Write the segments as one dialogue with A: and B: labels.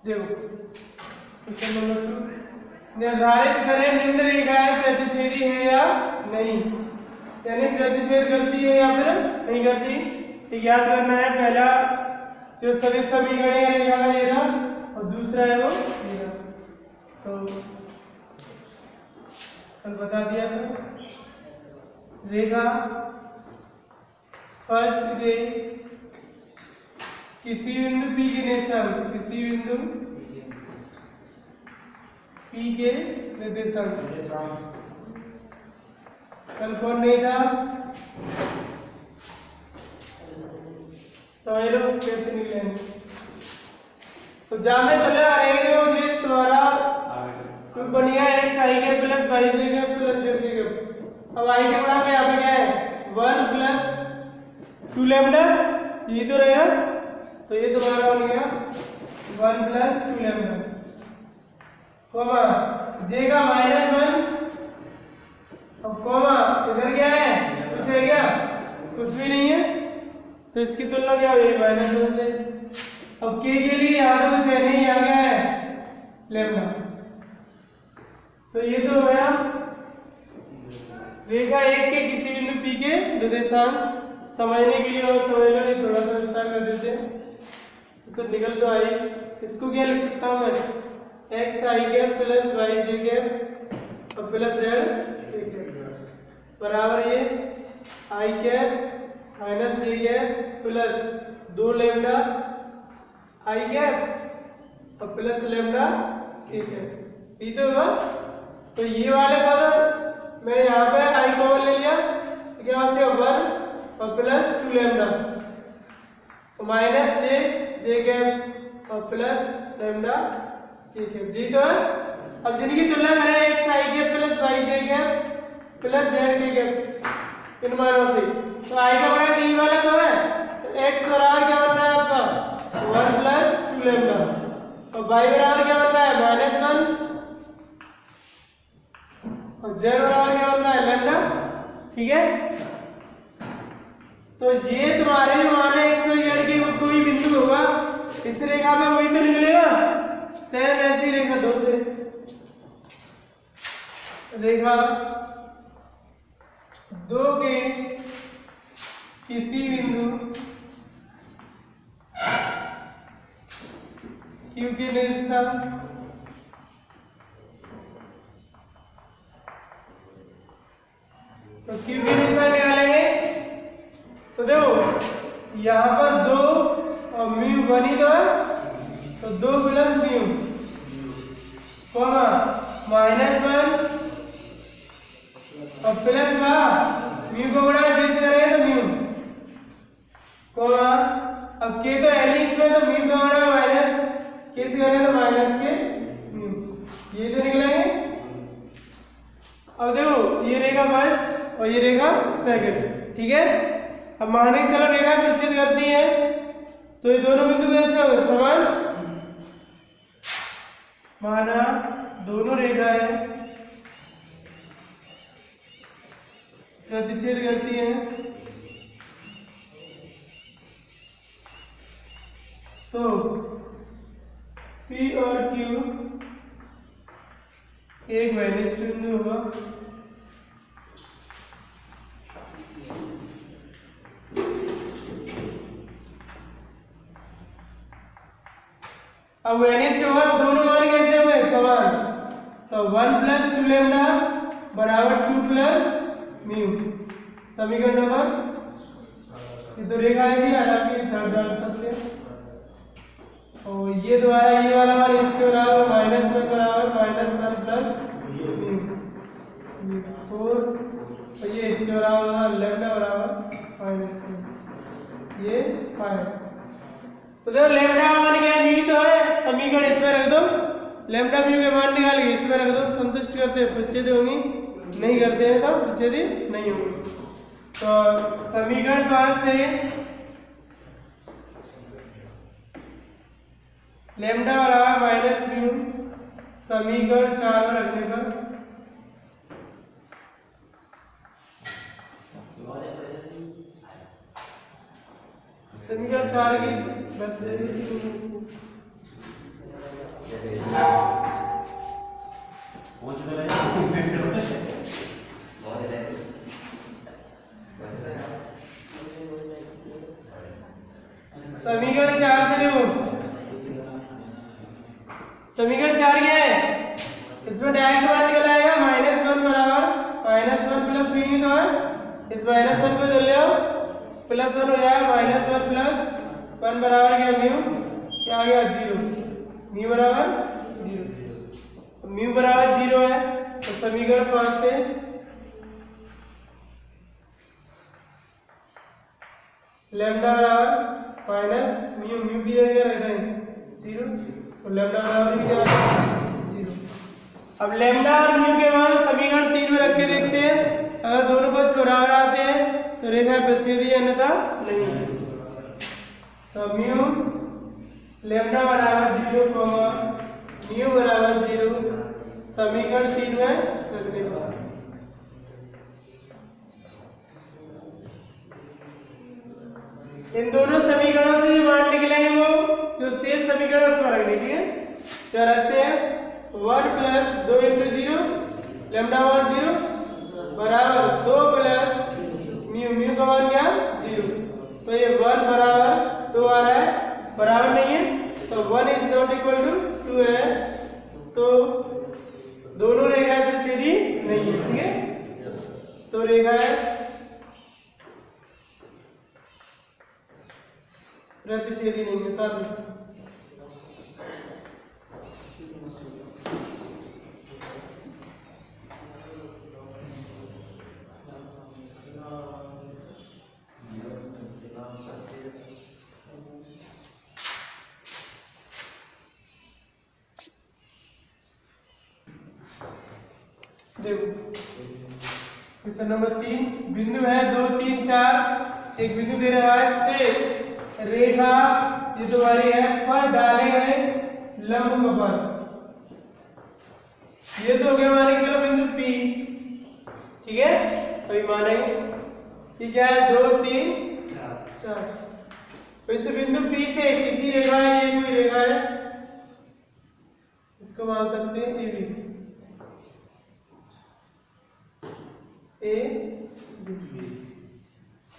A: देखो question number 2, निर्धारित करें निम्न रेखाएं प्रतिच्छेदी है या नहीं, यानी प्रतिच्छेद करती है या फिर नहीं करती। याद करना है, पहला जो सदिश समीकरण है रेखा का ये रहा और दूसरा है वो ये रहा। तो कल बता दिया था रेखा फर्स्ट के किसी बिंदु P के निर्देशांक, किसी बिंदु P के निर्देशांक। कल कौन नहीं था, समझ लो कैसे निकलेंगे। तो जामे चले रहेंगे मुझे तुम्हारा तो बनिया एक्स आई के प्लस वाई जे के प्लस जेड के। अब आई के बड़ा यहाँ पे क्या है 1 प्लस 2 लैम्डा, ये तो रहेगा। तो ये तुम्हारा बन गया 1 प्लस 2 लैम्डा, कोमा जे का -1 और कोमा इधर क्या है, कुछ है क्या, कुछ भी नहीं है। तो इसकी तुलना क्या हुई -1 से। अब के लिए यहाँ तो कुछ है नहीं, आ गया है लैम्डा। तो ये तो गया रेखा एक के किसी बिंदु P के निर्देशांक। समझने के लिए और समझ लो, ये थोड़ा सा विस्तार कर देते हैं तो निकल तो आई। इसको क्या लिख सकता हूँ मैं, एक्स आई कैप प्लस वाई जे कैप और प्लस जेड बराबर ये आई कैप माइनस जे कैप प्लस 2 लैम्डा आई कैप और प्लस लैम्डा के कैप। ठीक है होगा। तो ये वाले पद मैं यहाँ पे आई कॉमन ले लिया, तो क्या बचेगा 1 और प्लस 2 लैम्डा माइनस जे कैप और प्लस लैम्डा के कैप। जी तो है। अब जिनकी तुलना करें एक्स आई कैप प्लस वाई जे कैप प्लस जेड के कैप इन मानों से, तो आई का बड़ा यही वाला तो है। तो एक्स बराबर क्या बन रहा है आपका 1 प्लस 2 लैम्डा और वाई बराबर क्या बन रहा है -1 और जेड बराबर क्या बन रहा है लैम्डा। ठीक है। तो ये तुम्हारे जो माने एक्स और जेड के कोई बिंदु होगा इस रेखा में वही तो निकलेगा। सेम ऐसी रेखा दो से रेखा 2 के किसी बिंदु Q के निर्देशांक तो Q के निर्देशांक निकालेंगे। तो देखो यहाँ पर 2 और म्यू बनी तो है, तो 2 प्लस म्यू कोमा -1 और प्लस का म्यू को बड़ा जैसे करें तो म्यू कोमा। अब के तो एल इसमें, तो म्यू का बड़ा माइनस के से करें तो माइनस के म्यू, ये तो निकलेंगे। अब देखो ये रेखा फर्स्ट और ये रेखा सेकंड। ठीक है। अब माने चलो रेखा प्रतिच्छेद करती है, तो ये दोनों बिंदु कैसे होंगे समान। माना दोनों रेखाएं प्रतिच्छेद करती हैं, तो P और Q एक वैनिष्ठ बिंदु होगा अब वैनिष्ठ होगा, दोनों मान कैसे हुए समान। तो 1 प्लस 2 लैम्डा बराबर 2 प्लस म्यू। समीकरण नंबर ये तो रेखा थी, हालांकि थर्ड डाल सकते हैं। और ये द्वारा ये वाला मान इसके बराबर -1 बराबर -1 प्लस म्यू 4 और ये इसके बराबर लैम्डा बराबर -2 ये 5। तो देखो लैम्डा मान क्या म्यू तो है, समीकरण इसमें रख दो, लैम्डा म्यू के मान निकाल के इसमें रख दो। संतुष्ट करते हैं प्रतिच्छेद होंगी, नहीं करते हैं तो प्रतिच्छेद नहीं होंगी। तो समीकरण 5 से लैम्डा बराबर -म्यू समीकरण 4 में रखने पर समीकरण 4 की बस समीकरण 4 से देखो, समीकरण 4 क्या है, इसमें डायरेक्ट बाहर निकल आएगा -1 बराबर -1 प्लस म्यू तो है, इस -1 को इधर ले आओ, +1 हो जाएगा -1 प्लस 1 बराबर क्या म्यू, क्या आ गया 0, म्यू बराबर 0, म्यू बराबर 0 है तो समीकरण 5 से लैम्डा बराबर माइनस म्यू, म्यू की जगह रहता है 0 तो लैम्डा बराबर क्या है 0। अब लैम्डा और म्यू के मान समीकरण 3 में रख के देखते हैं, अगर दोनों पक्ष बराबर आते हैं तो रेखा प्रच्छेदी है, अन्यथा नहीं है। तो म्यू लैम्डा बराबर 0, म्यू बराबर 0 समीकरण 3 में रखने का। इन दोनों समीकरणों से जो मान निकलेंगे वो जो शेष समीकरण उसमें रखने, ठीक है। क्या रखते हैं 1 प्लस 2 इंटू 0 लैम्डा 1 0 बराबर 2 प्लस म्यू, म्यू का मान क्या 0, तो ये 1 बराबर 2 आ रहा है, बराबर नहीं है तो 1 इज नॉट इक्वल टू 2 है, तो दोनों रेखाएं प्रच्छेदी नहीं है, ठीक है। तो रेखाएं प्रतिच्छेदी नहीं है, तब देखो क्वेश्चन नंबर 3, बिंदु है 2 3 4, एक बिंदु दे रहा है से रेखा ये तुम्हारी है पर डाले गए लंब पर, ये तो हो गया माने चलो बिंदु P, ठीक है। अभी मानेंगे कि क्या है 2 3 4, तो इस बिंदु P से किसी रेखा है, ये कोई रेखा है, इसको मान सकते हैं AB, A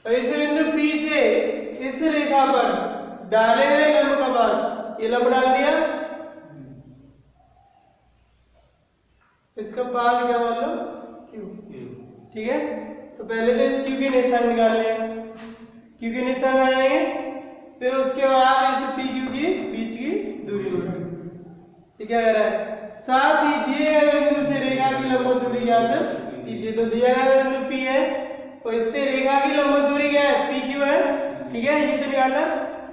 A: और इस बिंदु P से इस रेखा पर डाले गए लंब का मान, ये लंब डाल दिया, इसका पाद क्या मान लो Q, ठीक है। तो पहले तो इस Q के निशान निकाल लिया, Q के निशान आ जाएंगे, फिर उसके बाद इस PQ की बीच की दूरी होगी, ये क्या कह रहा है, साथ ही दिए गए बिंदु से रेखा की लंब दूरी ज्ञात कीजिए। तो दिया गया बिंदु P है और इससे रेखा की लंब दूरी क्या है PQ है, ठीक है, ये तो निकालना,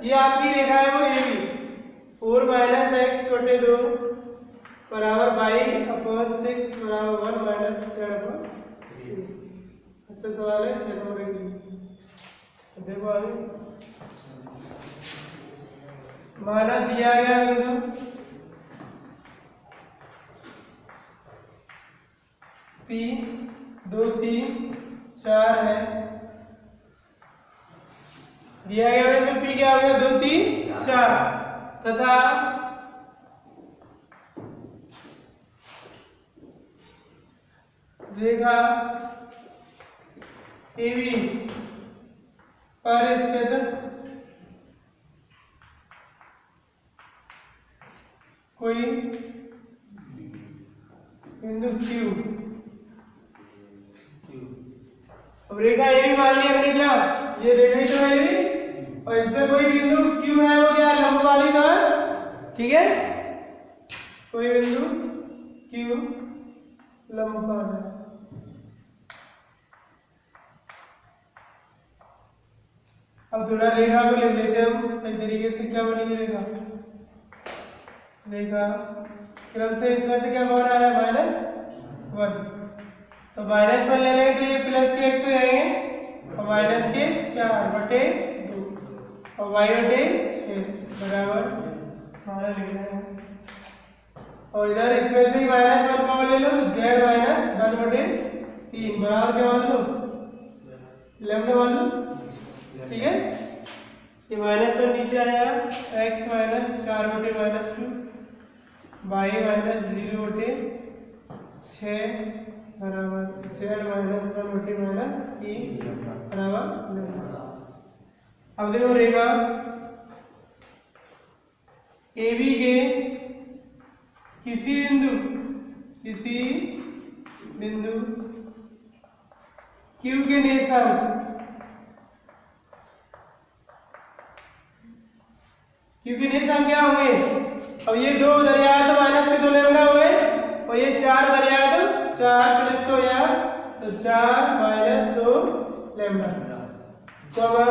A: ये आपकी रेखा है वो AB, 4 माइनस x बटे 2 बराबर 22/6 बराबर 1 माइनस 6/3। अच्छा सवाल है 6 नंबर की। देखो अभी माना दिया गया बिंदु P 2 3 4 है, दिया गया बिंदु P क्या हो गया 2 3 4 तथा रेखा AB पर स्थित कोई बिंदु Q, अब रेखा AB मान ली हमने, क्या ये रेखा तो है AB और इसमें कोई बिंदु Q है वो क्या लंब वाली तो है, ठीक है, कोई बिंदु Q लंब पर है। अब थोड़ा रेखा को लिख लेते हैं हम सही तरीके से, क्या बनेगी रेखा, रेखा क्रम से इसमें से क्या मान आ रहा है -1, तो -1 ले लेंगे तो ये प्लस के x हो जाएंगे और माइनस के 4 बटे 2 और y बटे 6 बराबर हमारा लिख रहे हैं, और इधर इसमें से -1 का ले लो तो z -1 बटे 3 बराबर क्या मान लो लैम्डा मान लो, ठीक है। ये -1 नीचे आ जाएगा x -4 बटे -2 बाई माइनस 0/6 बराबर z माइनस 1/-3 बराबर लैम्डा। अब देखो रेखा ए बी के किसी बिंदु Q के निशान क्या हो गए? अब ये 2 उधर आया तो माइनस के 2 लैम्डा हो गए और ये 4 उधर आया तो 4 प्लस को आया तो 4 माइनस 2 लैम्डा कॉमा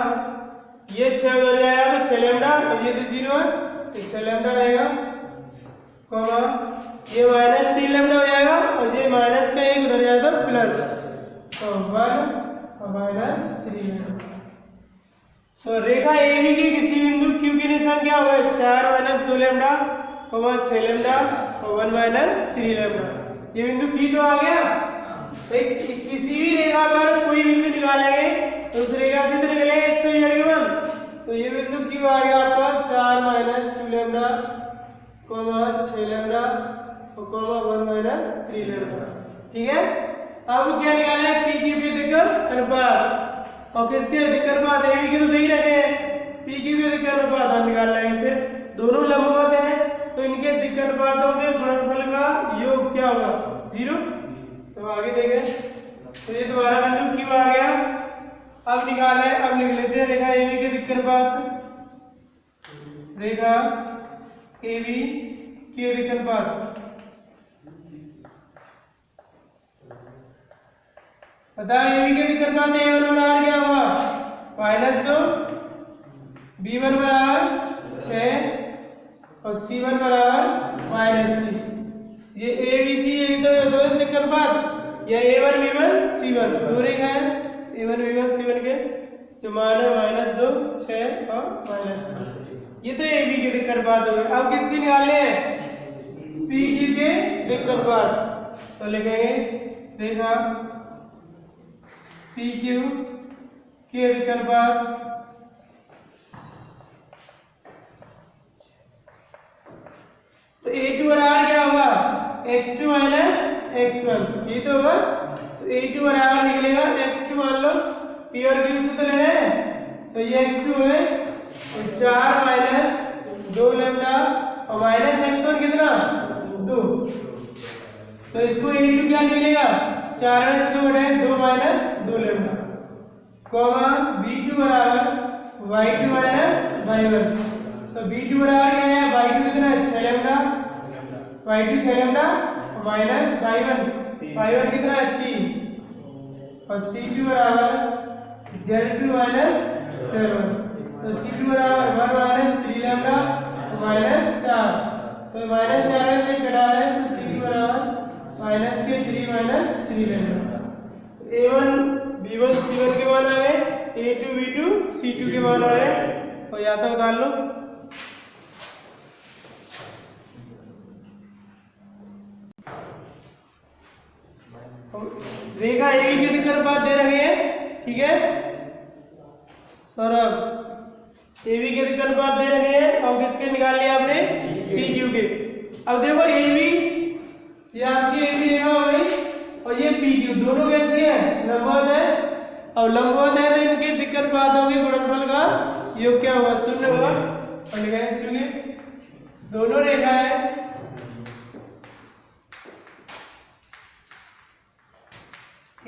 A: ये 6 उधर आया तो 6 लैम्डा और ये तो 0 है तो 6 लैम्डा रहेगा कॉमा ये माइनस 3 लैम्डा हो जाएगा और ये माइनस का 1 उधर जाएगा तो प्लस तो 1 और माइनस 3 लैम्डा। तो रेखा AB के किसी बिंदु Q के निशान क्या होगा? 4 माइनस 2 लैम्डा 6 लैम्डा और 1 माइनस 3 लैम्डा। ये बिंदु Q तो आ गया। किसी भी रेखा पर कोई बिंदु निकालेंगे तो उस रेखा से तो निकलेगा x y z के मान। तो ये बिंदु Q आ गया आपका 4 माइनस 2 लैम्डा 6 लैम्डा और 1 माइनस 3 लैम्डा। ठीक है। अब क्या निकालना है? P Q के दिक्कत अनुपात और किसके दिक्कत अनुपात? AB के तो दे ही रखे हैं, P Q के दिक्कत अनुपात हम निकाल लेंगे। फिर दोनों लंबवत हैं तो इनके दिक्कत अनुपातों के गुणनफल का योग क्या होगा? 0। तो आगे देखें तो ये तुम्हारा बिंदु Q आ गया। अब निकाले, अब लिख लेते हैं रेखा AB के दिक्कत अनुपात। रेखा AB के दिक्कत अनुपात बताओ। AB के दिक्कत अनुपात A1 बराबर क्या होगा? -2 B1 बराबर 6 और C1 बराबर -3। ये ABC ये तो दो दिक्कत अनुपात या A1 B1 C1 दो रेखा है A1 B1 C1 के जो मान है -2 6 और -3। ये तो AB के दिक्कत अनुपात हो गए। अब किसके निकालने हैं? PQ के दिक्कत अनुपात। तो लिखेंगे रेखा PQ के दिक्कत अनुपात तो A2 बराबर क्या होगा? x2 माइनस x1 ये तो होगा। तो A2 बराबर निकलेगा x2 मान लो P और Q सूत्र है तो ये x2 है तो 4 माइनस 2 लैम्डा और माइनस x1 कितना? 2। तो इसको A2 क्या निकलेगा? 4 में से 2 घटाए 2 माइनस 2 लैम्डा कॉमा B2 बराबर y2 माइनस y1। तो B2 बराबर क्या है? y2 कितना है? 6 lambda y2 6 lambda minus y1 कितना है? 3 और C2 बराबर z2 माइनस 7। तो C2 बराबर 1 माइनस 3 लैम्डा माइनस 4। तो माइनस 4 से घटा है तो C2 बराबर माइनस के 3 minus 3 lambda. A1 B1 C1 के मान आ गए, A2 B2 C2 के मान आ गए और या तो उतार लो। रेखा AB के दिक्कत अनुपात दे रहे हैं। ठीक है सौरभ AB के दिक्कत अनुपात दे रहे हैं और किसके निकाल लिया आपने? PQ के। अब देखो AB ये आपकी AB रेखा हो गई और ये PQ दोनों कैसी है? लंबवत है और लंबवत है तो इनके दिक्कत अनुपातों के गुणनफल का योग क्या होगा? 0 होगा। और लिखेंगे चुनिए दोनों रेखा है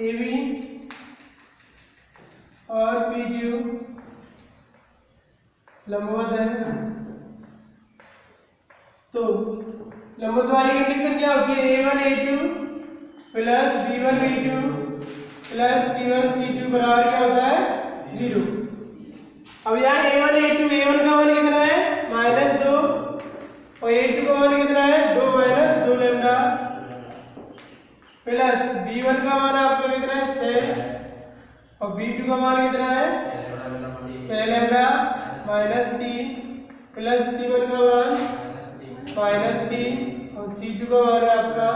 A: AB और PQ लंबवत है तो लंबवत वाली कंडीशन क्या होती है? A1 A2 plus B1 B2 plus C1 C2 बराबर क्या होता है? 0। अब यहाँ A1 A2 A1 का मान कितना है? -2 और A2 का मान कितना है? 2 माइनस 2 लैम्डा प्लस B1 का मान आपका कितना है? 6 और B2 का मान कितना है? 6 लैम्डा -3 प्लस C1 का मान -3 और C2 का मान आपका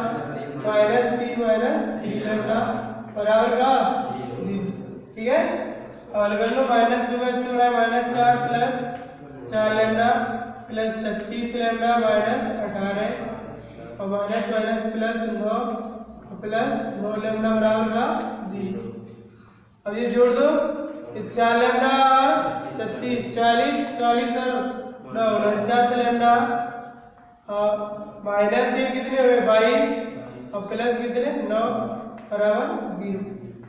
A: -3 लैम्डा बराबर का 0। ठीक है और कर लो -2 में से -4 प्लस 4 लैम्डा प्लस 36 लैम्डा -18 और minus minus plus 9 plus 9 lambda बराबर का 0। अब ये जोड़ दो, 4 लैम्डा और 36 40 40 और 9 49 लैम्डा और माइनस ये कितने हुए 22 और प्लस कितने 9 बराबर 0।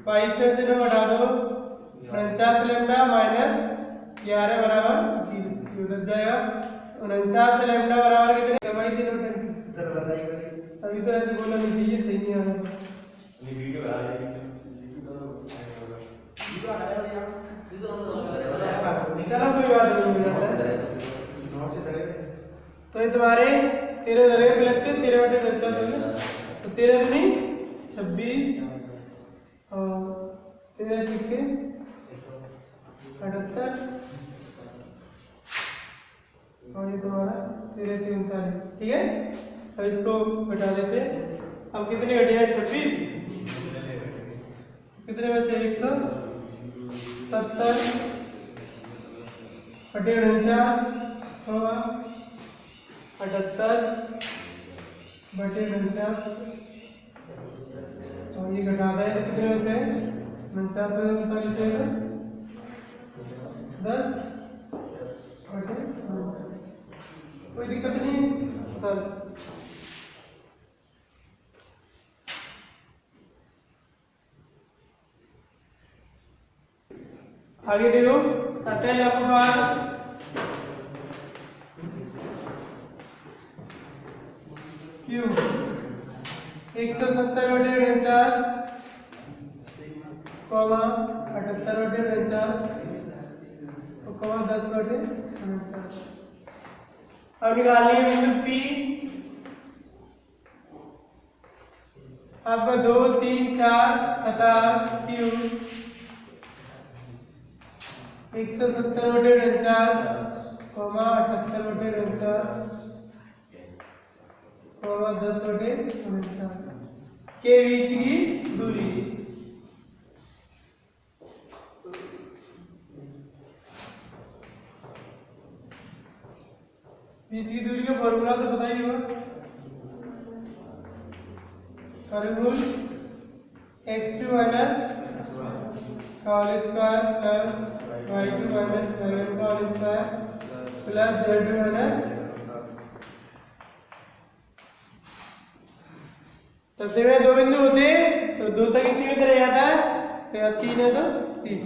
A: 22 में से 9 हटा दो, 49 लैम्डा माइनस 11 बराबर 0, ये उधर जाएगा। 49 लैम्डा बराबर कितने भाई तीनों अभी तो ऐसे बोलना नहीं चाहिए, सही नहीं आ रहा। चलो कोई बात नहीं, हो जाता है। तो ये तुम्हारे 13 धरे प्लस के 13 बटे 49 हो गए, तो 13 दूनी 26 और 13 छिक्के 78 और ये तुम्हारा 13 39, ठीक है। अब इसको घटा देते हैं। अब कितने घटे हैं 26, कितने बचे 170 बटे 49 होगा 78 बटे 49 और ये घटाता है तो कितने बचे 49 से 39 10 बटे 49, कोई दिक्कत नहीं। आगे देखो, आता है लंबवार क्यू 170 बटे 49 कॉमा 78 बटे 49 कॉमा 10 बटे 49। अब निकालनी है बिंदु पी। आपका 2 3 4 तथा क्यू 170 बटे 49 कॉमा 78 बटे 49 कॉमा 10 बटे 49 के बीच की दूरी। बीच की दूरी का फॉर्मूला तो पता ही होगा, रूल x2 माइनस का whole square plus y2 minus y1 का whole square plus z2 minus. तो सीधे दो बिंदु होते तो 2 तक इसी में तरह जाता है, तो यहाँ 3 है तो 3।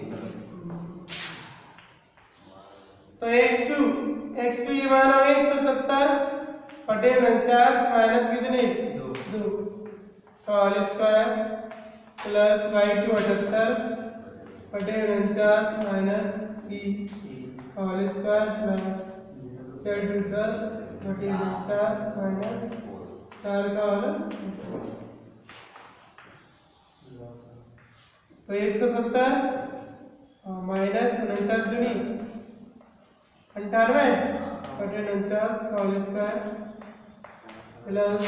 A: तो x2 ये मान हो 170 बटे 49 माइनस कितने 2 का होल स्क्वायर प्लस y2 78 बटे 49 माइनस e का होल स्क्वायर प्लस z2 10 बटे 49 माइनस 4 का होल स्क्वायर। तो 170 माइनस 49 दूनी 98 बटे 49 का होल स्क्वायर प्लस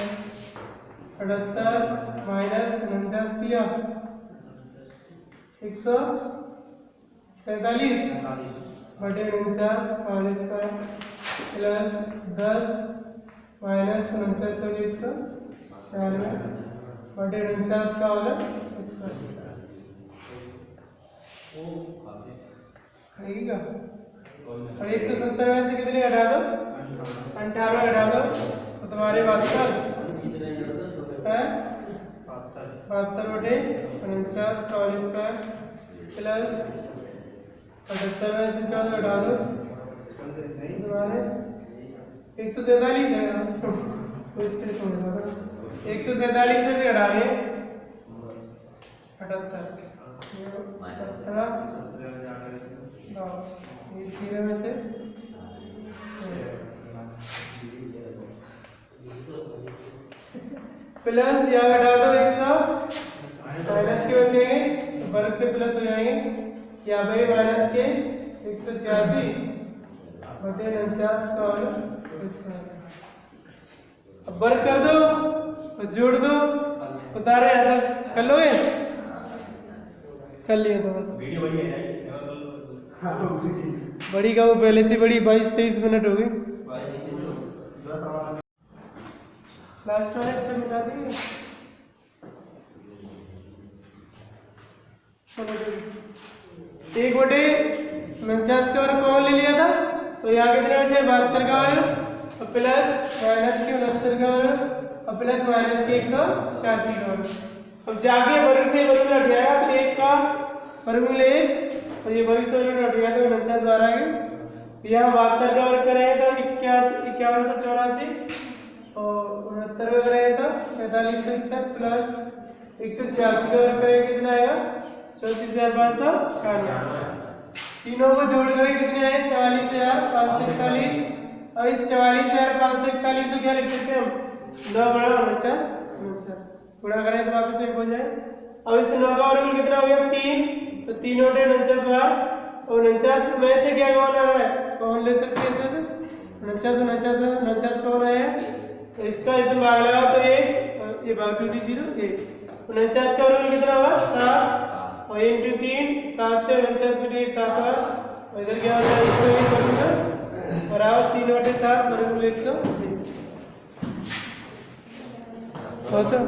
A: 78 माइनस 49 दिया 147 बटे 49 का होल स्क्वायर प्लस 10 माइनस 49 हो गया 196 बटे 49 का होल स्क्वायर। खाएगा और 170 में से कितने घटा दो 98 घटा दो तो तुम्हारे पास है 72 बटे 49 का होल स्क्वायर प्लस 78 में से 14 घटा दो तुम्हारे 147 है ना, कुछ तो समझ रहा था 147 में से घटा दें 78 17 ये में से प्लस या घटा दो 100 माइनस के बचेंगे तो वर्ग से प्लस हो जाएंगे या भाई माइनस के 186 बटे 49 का होल स्क्वायर। अब वर्ग कर दो और जोड़ दो उतारे कर लोगे, कर लिए तो बस बड़ी का वो पहले से बड़ी 22-23 मिनट हो गई। लास्ट वाला स्टेप मिला देंगे। चलो एक बटे 49 का वर्ग कॉमन ले लिया था, तो यहाँ कितने बचे 72 का वर्ग और प्लस माइनस के 69 का वर्ग और प्लस माइनस के 186 का वर्ग। अब जाके वर्ग से वर्ग में हट जाएगा तो 1 का वर्गमूल 1 और ये वर्ग से वर्ग में हट गया तो 49 बाहर आ गए। यहाँ 72 का वर्ग करेंगे तो 51 से 84 और 69 का करेंगे तो 47 से 61 प्लस 186 का वर्ग करेंगे कितना आएगा 34,596। तीनों को जोड़ करें कितने आए 44,541 और इस 44,541 को क्या लिख सकते हैं हम 9 बड़ा 49 गुणा करें तो वापस 1 हो जाए। अब इस 9 का वर्गमूल कितना हो गया 3, तो 3 बटे 49 बार और 49 में से क्या कौन आ रहा है कौन ले सकते हैं इसमें से 49 कौन आया तो इसका इसमें भाग लगाओ तो 1 ये भाग 2 0 1 49 का वर्गमूल कितना होगा 7 और इंटू 3 7 से 49 कटे 7 और इधर क्या होता है इसको करूंगा बराबर 3 बटे 7 वर्गमूल 120 अच्छा